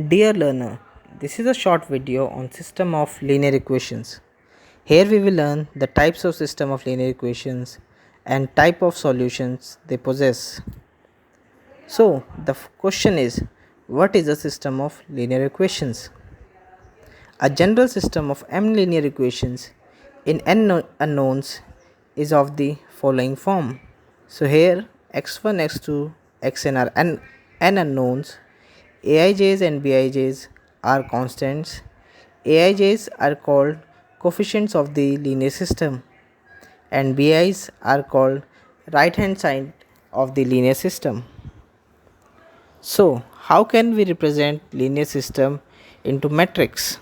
Dear learner, this is a short video on system of linear equations. Here we will learn the types of system of linear equations and type of solutions they possess. So the question is, what is a system of linear equations? A general system of m linear equations in n unknowns is of the following form. So here x1, x2, xn are n unknowns. Aij's and bij's are constants. Aij's are called coefficients of the linear system and bi's are called right hand side of the linear system. So how can we represent linear system into matrix?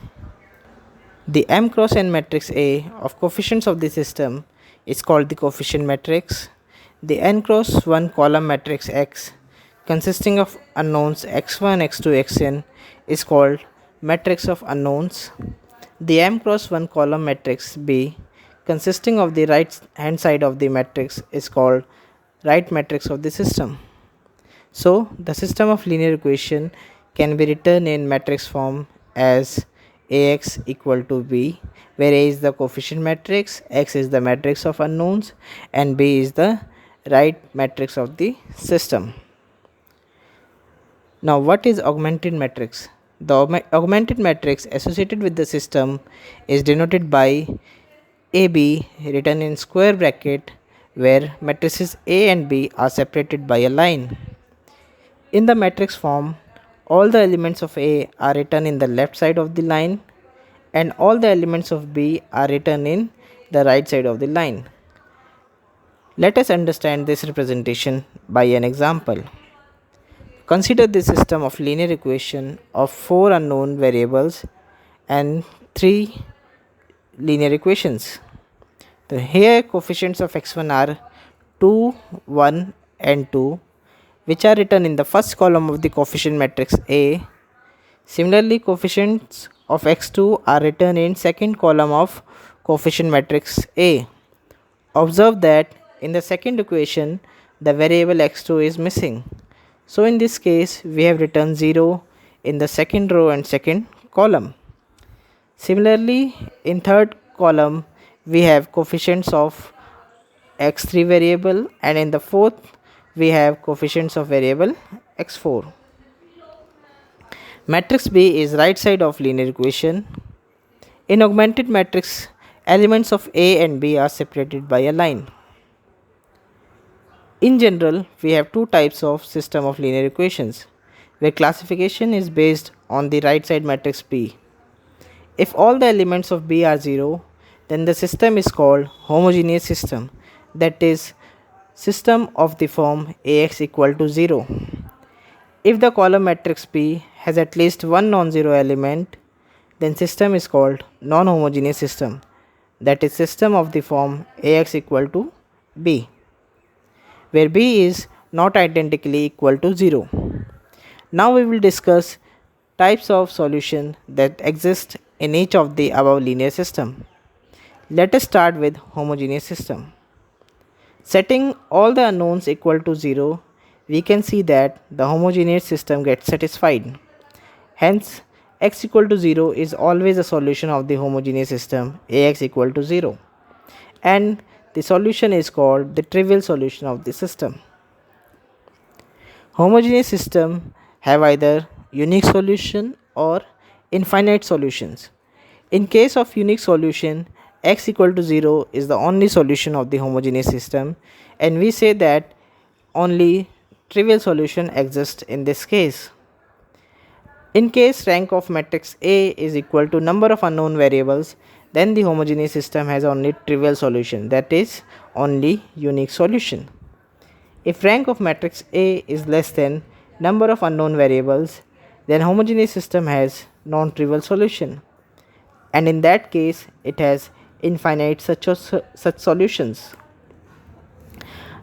The m cross n matrix A of coefficients of the system is called the coefficient matrix. The n cross 1 column matrix X consisting of unknowns x1, x2, xn is called matrix of unknowns. The m cross 1 column matrix B consisting of the right hand side of the matrix is called right matrix of the system. So the system of linear equation can be written in matrix form as Ax equal to B, where A is the coefficient matrix, X is the matrix of unknowns, and B is the right matrix of the system. Now what is augmented matrix? The augmented matrix associated with the system is denoted by AB written in square bracket, where matrices A and B are separated by a line. In the matrix form, all the elements of A are written in the left side of the line and all the elements of B are written in the right side of the line. Let us understand this representation by an example. Consider the system of linear equation of 4 unknown variables and 3 linear equations. Here coefficients of x1 are 2, 1 and 2, which are written in the first column of the coefficient matrix A. Similarly, coefficients of x2 are written in second column of coefficient matrix A. Observe that in the second equation the variable x2 is missing. So in this case we have written 0 in the second row and second column. Similarly, in third column we have coefficients of x3 variable and in the fourth we have coefficients of variable x4. Matrix B is right side of linear equation. In augmented matrix, elements of A and B are separated by a line. In general, we have two types of system of linear equations, where classification is based on the right side matrix B. If all the elements of B are 0, then the system is called homogeneous system, that is, system of the form Ax equal to 0. If the column matrix B has at least one non-zero element, then system is called non-homogeneous system, that is, system of the form Ax equal to B, where B is not identically equal to 0. Now we will discuss types of solution that exist in each of the above linear system. Let us start with homogeneous system. Setting all the unknowns equal to 0, we can see that the homogeneous system gets satisfied. Hence, x equal to 0 is always a solution of the homogeneous system Ax equal to 0, and the solution is called the trivial solution of the system. Homogeneous system have either unique solution or infinite solutions. In case of unique solution, x equal to 0 is the only solution of the homogeneous system, and we say that only trivial solution exists in this case. In case rank of matrix A is equal to number of unknown variables, then the homogeneous system has only trivial solution, that is, only unique solution. If rank of matrix A is less than number of unknown variables, then homogeneous system has non-trivial solution, and in that case it has infinite such solutions.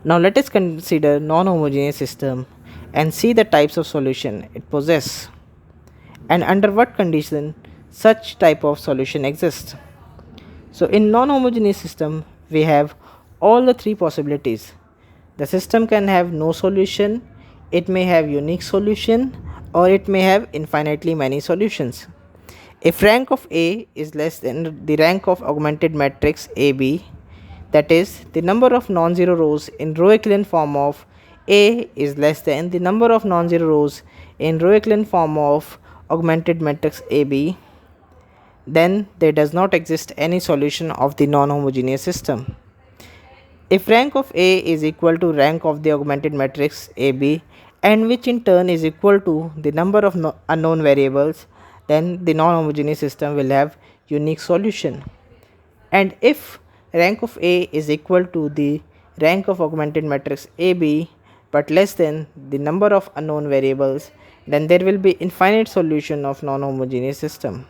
Now let us consider non-homogeneous system and see the types of solution it possesses and under what condition such type of solution exists. So in non-homogeneous system we have all the three possibilities. The system can have no solution, it may have unique solution, or it may have infinitely many solutions. If rank of A is less than the rank of augmented matrix AB, that is, the number of non-zero rows in row echelon form of A is less than the number of non-zero rows in row echelon form of augmented matrix AB, then there does not exist any solution of the non-homogeneous system. If rank of A is equal to rank of the augmented matrix AB, and which in turn is equal to the number of unknown variables, then the non-homogeneous system will have unique solution. And if rank of A is equal to the rank of augmented matrix AB but less than the number of unknown variables, then there will be infinite solution of non-homogeneous system.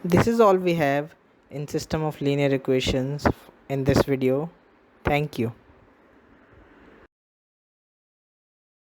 This is all we have in system of linear equations in this video. Thank you.